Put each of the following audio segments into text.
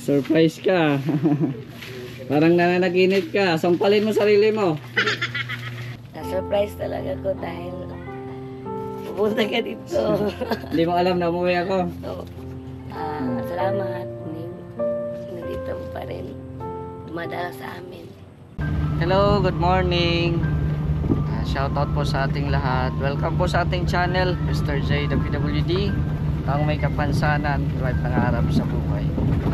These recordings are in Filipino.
Surprise ka. Parang nananaginip ka. Sampalin mo sarili mo. Na-surprise talaga ko dahil pupunta ka dito. Hindi mo alam na umuwi ako. So, salamat. Nandito mo pa rin. Dumadala sa amin. Hello, good morning. Shoutout po sa ating lahat. Welcome po sa ating channel, Mr. J WD, ang may kapansanan, right ng harap sa buhay.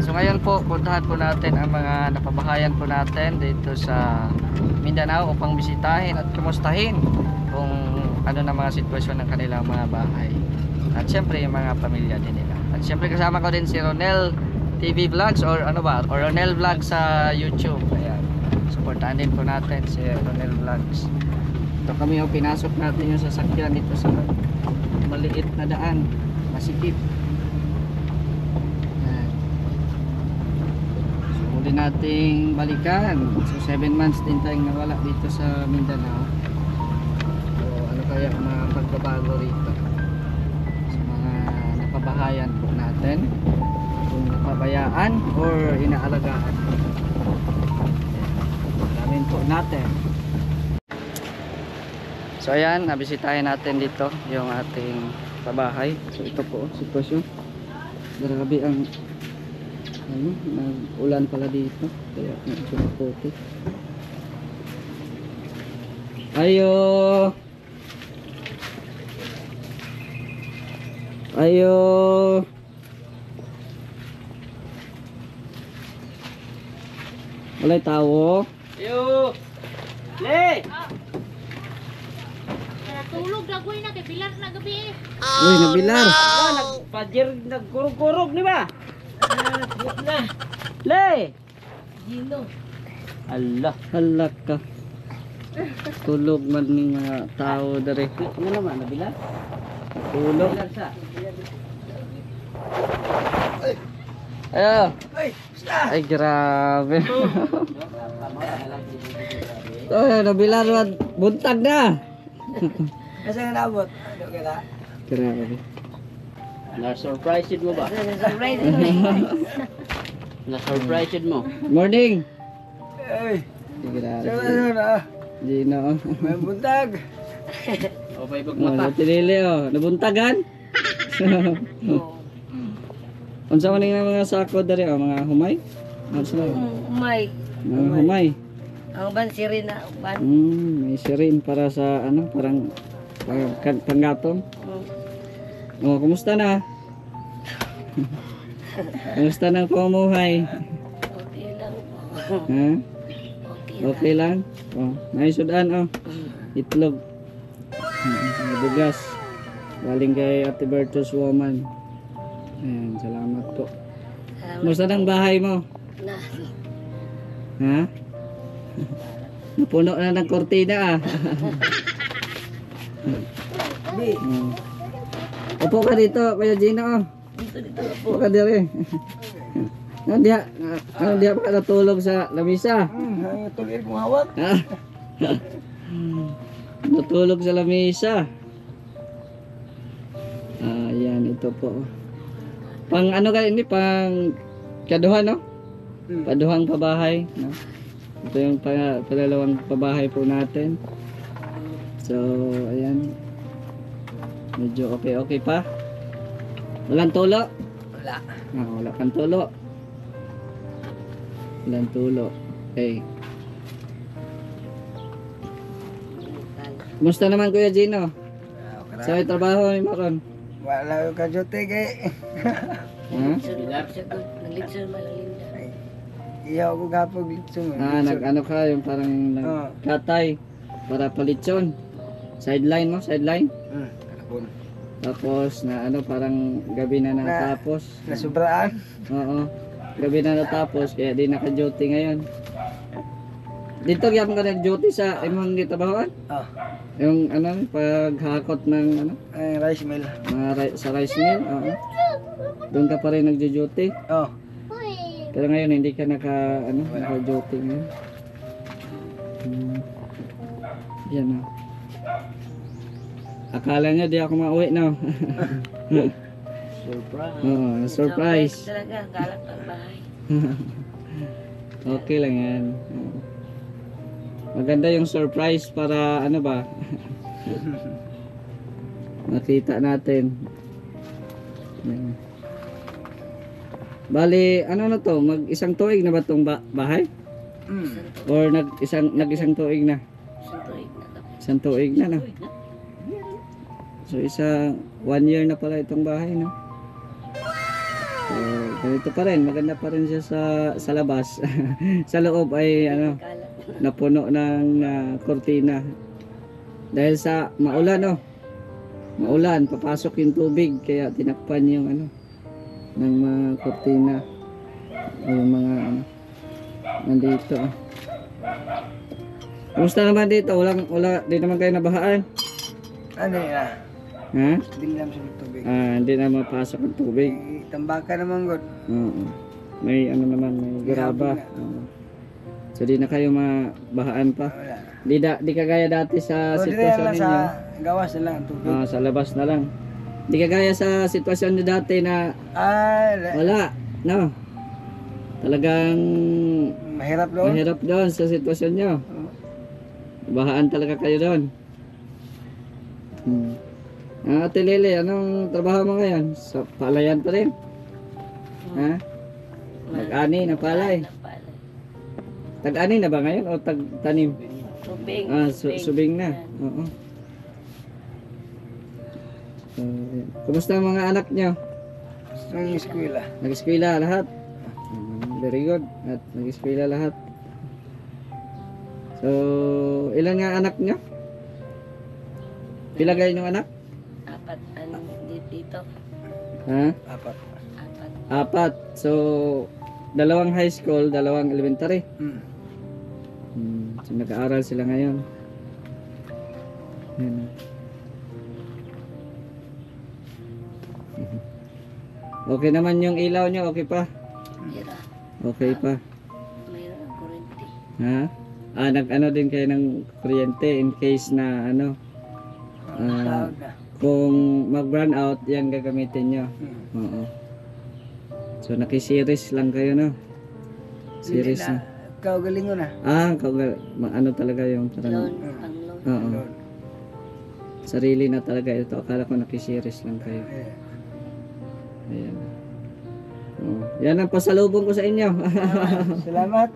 So ngayon po, puntahan po natin ang mga napabahayan po natin dito sa Mindanao upang bisitahin at kumustahin kung ano na mga sitwasyon ng kanilang mga bahay. At syempre yung mga pamilya din nila. At syempre kasama ko din si Ronel TV Vlogs or ano ba? Or Ronel Vlogs sa YouTube. Ayan. Supportahan din po natin si Ronel Vlogs. Ito kami yung pinasok natin yung sasakyan dito sa maliit na daan, masikip. So muli nating balikan. So 7 months din tayong nawala dito sa Mindanao. So ano kaya mga pagbabago rito sa mga napabahayan po natin, kung napabayaan or inaalagaan. Alamin po natin. So ayan, nabisitahin natin dito yung ating pabahay. So ito po, sitwasyon. Grabe ang nag-ulan pala dito. Kaya medyo maputi. Ayo! Ayo! Wala'y tao. Ayo! Le! Tulog na ko na kay Pilar na gabi eh. Uy, nabilar. Nagpajir, nagkurog-kurog, di ba? Na, Le! Gino. Allah. Halak ka. Tulog man ng mga tao dari. Ano naman, nabila? Tulog. Bilar sa. Ayo. Ay, grabe. Ay, nabilar man. Buntag na. Kasi nga naabot. Ano ka na? Grabe. Na-surprised mo ba? Surprise. Na-surprised mo? Morning. Ay, Grabe. ano na? Gino. May buntag. O, may Oh, pagmata. natinili oh. Nabuntagan. Unsa man nga mga sako dari oh, mga humay? Unsa man? Umay. Mga humay. Ang bansiri na. May sirin para sa ano, parang panggatong. Oh, kumusta na? Kumusta na ang pamumuhay? Okay lang po. Ha? Okay. Okay lang? Oh, naisudan oh. Itlog. May bugas. Galing kay Ate Bertus Woman. Ayan, salamat po. Kumusta ng bahay mo? Na. Ha? Napuno na ng kortina ah. Di. Upo ka dito, Kuya Gino. Oh. Dito Upo ka dito. Hindi pa natulog sa lamisa. Ang tuloy kong hawak. Ha? Natulog sa lamisa. Ayan, ito po. Pang ano ka ini, pang kaduhan, no? Paduhang pabahay, no? Ito yung pangalawang pabahay po natin. So, ayan. Medyo okay pa. Walang tulo? Wala. Wala kang tulo. Walang tulo. Okay. Kumusta naman Kuya Gino? Sa may trabaho ni Maron? Wala yung kajote kay. Ha? Naglitsyon malalinda. Iyaw ko gapog litso. Nag-ano ka, yung parang katay para palitson. Sideline mo, sideline. Kapon. Tapos na ano, parang gabi na natapos. Nasubraan. Oo. Gabi na natapos, kaya di naka-duty ngayon. Dito gyapon ka nag-duty sa imong gitrabahoan? Oh. Yung ano, paghakot ng ano, Rice mill. sa rice mill, oo. Doon ka pa rin nagjo-duty. Oh. Pero ngayon hindi ka naka-duty ngayon. Yan oh. Akala niya di ako mauwi no. Surprise. Oo, surprise. Talaga, galak ang bahay. Okay lang yan. Maganda yung surprise para ano ba? Makita natin. Ayan. Bali, ano na to? Mag-isang tuig na ba tong bahay? Or nag-isang tuig na? Isang tuig na, no? So, 1 year na pala itong bahay, no? So, ganito pa rin. Maganda pa rin siya sa labas. Sa loob ay, ano, napuno ng kortina. Dahil sa maulan, no? Maulan, papasok yung tubig. Kaya tinakpan yung, ano, ng mga kortina. O yung mga, ano, nandito, ah. Kumusta naman dito? Wala, di naman kayo nabahaan? Ano ya? Ha? Bilam sa tubig. Hindi na mapasok ang tubig. Tambaka naman god. Oo. May ano naman, may graba. Oo. So di na kayo mabahaan pa. Wala. Di kagaya dati sa O, dito sitwasyon lang ninyo. sa gawas na lang ang tubig. Sa labas na lang. Di kagaya sa sitwasyon nyo dati na wala. No. Talagang mahirap doon. mahirap doon sa sitwasyon nyo. Bahaan talaga kayo doon. Ate Lily, anong trabaho mo ngayon? Sa palayan pa rin? Ha? Tag-ani na palay. Tag-ani na ba ngayon o tag-tanim? Subing. Subing na. Oo. So, yan. Kumusta ang mga anak nyo? Ng eskwela. Nag-eskwela lahat? Very good. At nag-eskwela lahat. So, ilan nga anak nyo? Pila kayo yung anak? 4 dito. Ha? 4. 4. So, 2 high school, 2 elementary. So, nag-aaral sila ngayon. Yan. Okay naman yung ilaw nyo, okay pa? Mira. Okay pa. Mayroon ang kurente. Ha? Nag-ano din kayo ng kuryente in case na ano, Tawag na. kung mag-run out, yan gagamitin nyo. Oo. So, naki-series lang kayo, no? Series na. Ikaw galing mo na. Ano talaga yung parang Loan. Ang loan. oo. Sarili na talaga ito. Akala ko naki-series lang kayo. Ayan. Oh, yan ang pasalubong ko sa inyo. Salamat.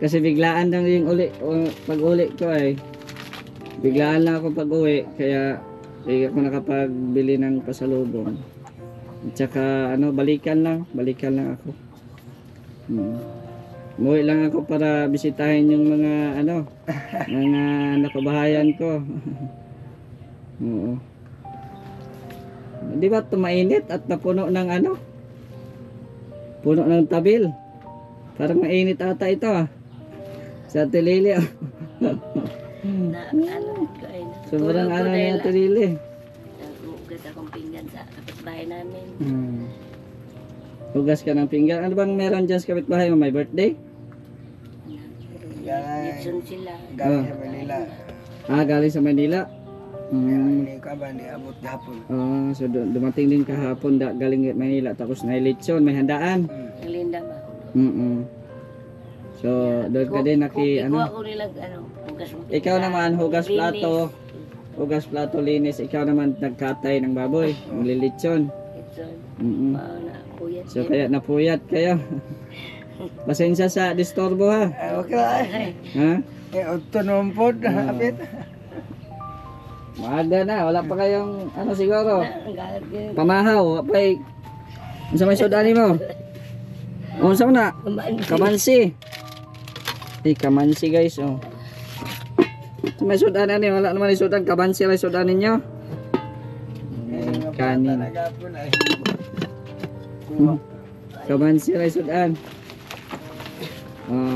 Kasi biglaan lang yung pag-uli ko ay. Biglaan lang ako pag-uwi. Kaya hindi ako nakapagbili ng pasalubong. At saka balikan lang ako. Umuwi lang ako para bisitahin yung mga mga nakabahayan ko. Oo. Di ba tumainit at napuno ng puno ng tabil. Parang mainit ata ito sa Tilili. Na ano ko ay Sobrang na Tilili. Nagugas akong pinggan sa kapitbahay namin. Hugas ka ng pinggan. Ano bang meron dyan sa kapitbahay mo? May birthday? Gitsun sila. Galing sa Manila. Galing sa Manila. Hindi ka ba niabot hapon? So dumating din kahapon galing Manila. Tapos nailitsyon, may handaan. Nalinda ba? So doon ka din Kuha ko nilang hugas mo. Ikaw naman hugas plato, linis. Ikaw naman nagkatay ng baboy, maglilitsyon. Gitsun. Puyat. So kaya napuyat kayo. Pasensya sa disturbo ha. Okay lang. Ha? Uto naman po. Apit. Maaga na, wala pa kayong siguro. Ang galit yun. Pamahaw, apay. Unsa may sudani mo? Unsa na? Kamansi. Kamansi guys, oh. Unsa may sudan ani? Wala naman isudan kamansi lang sudan ninyo. Kanin. Kamansi lang sudan.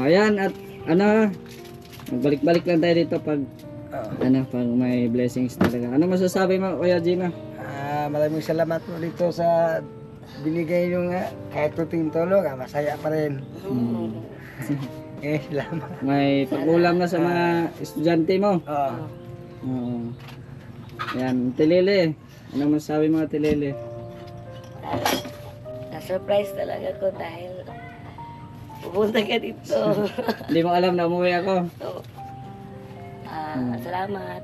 Ayan at magbalik-balik lang tayo dito pag pag may blessings talaga. Ano masasabi mo, Kuya Gino? Maraming salamat po dito sa binigay nyo nga. Kahit tuting tulog, masaya pa rin. Salamat. May pag-ulam na sa mga estudyante mo. Oo. Yan, Tilili. Ano masasabi mo, Tilili? Na-surprise talaga ko dahil Pupunta ka dito. Hindi mo alam na umuwi ako. So, salamat.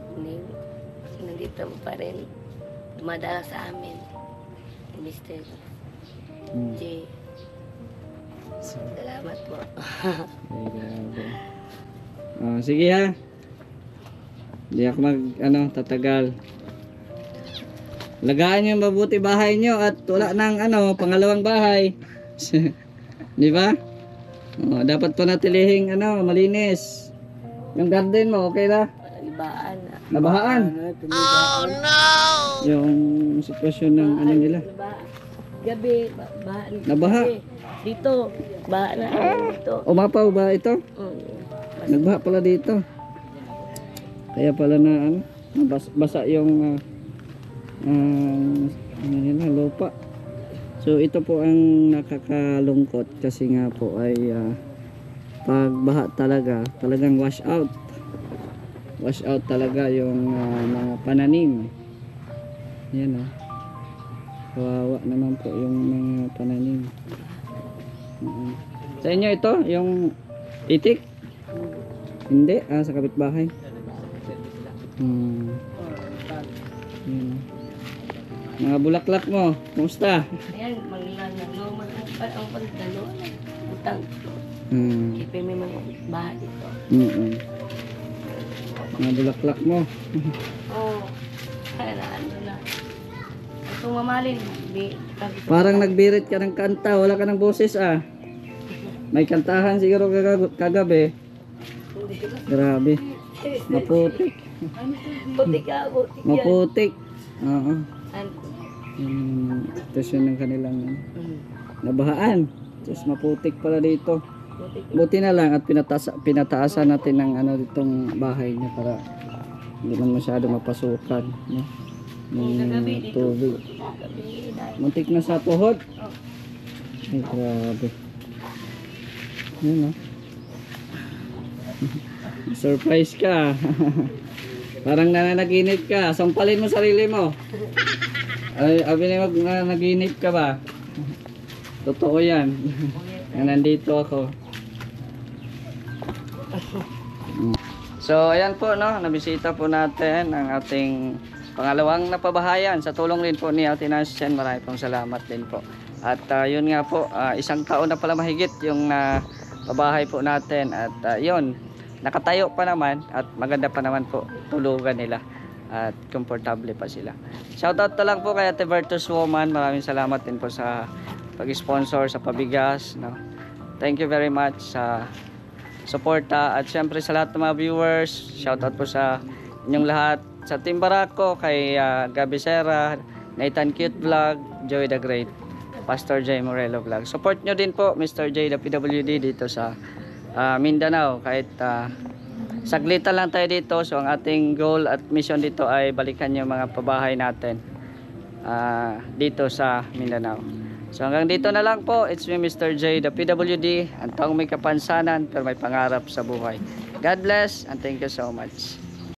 Nandito mo pa rin. Dumadala sa amin. Mr. J. Salamat po. Ay, grabe. Sige ha. Hindi ako tatagal. Lagaan niyo mabuti bahay niyo at wala nang pangalawang bahay. Di ba? Dapat panatilihing malinis. Yung garden mo, okay na? Ibaan na. Nabahaan. Oh no! Yung sitwasyon ng nila. Gabi, baha. Nabaha. Gabi. Dito, baha na dito. Umapaw ba ito? Nagbaha pala dito. Kaya pala na basa yung lupa. So ito po ang nakakalungkot kasi nga po ay pag baha talagang wash out. Wash out talaga yung mga pananim. Yan kawawa naman po yung mga pananim. Sa inyo ito, yung itik? Hindi, sa kapitbahay. Yan. Mga bulaklak mo, kumusta? Ayan, manglalo. Ang pagdalo. Utang. Kipin may mga baha dito. Mga bulaklak mo. Oo. Ano na. Itong mamalin. Parang nagbirit ka ng kanta, wala ka ng boses May kantahan siguro kagabi. Grabe. Maputik. Putik ka, putik yan. Maputik. Oo. Ano? Yung sitwasyon ng kanilang nabahaan. Tapos maputik pala dito. Putik. Buti na lang at pinataasan natin ng ditong bahay niya para hindi man masyado mapasukan. No? Ng tubig. Muntik na sa tuhod. Ay, grabe. Yun surprise ka. Parang nananaginip ka. Sampalin mo sarili mo. Ay, naginip ka ba? Totoo yan. Nandito ako. So, ayan po, nabisita po natin ang ating pangalawang napabahayan sa tulong din po ni Ate Nancy. Marami pong salamat din po. At yun nga po, isang taon na pala mahigit yung pabahay po natin. At yun, nakatayo pa naman at maganda pa naman po tulugan nila. At komportable pa sila. Shoutout na lang po kay Ate Virtus Woman. Maraming salamat din po sa pag-sponsor sa pabigas. Thank you very much sa suporta. At syempre sa lahat ng mga viewers, shoutout po sa inyong lahat. Sa Team Barako, kay Gabi Serra, Nathan Cute Vlog, Joy the Great, Pastor J Morelo Vlog. Support nyo din po Mr. J the PWD dito sa Mindanao. Kahit saglitan lang tayo dito. So ang ating goal at mission dito ay balikan yung mga pabahay natin dito sa Mindanao. So hanggang dito na lang po. It's me Mr. J the PWD. Ang taong may kapansanan pero may pangarap sa buhay. God bless and thank you so much.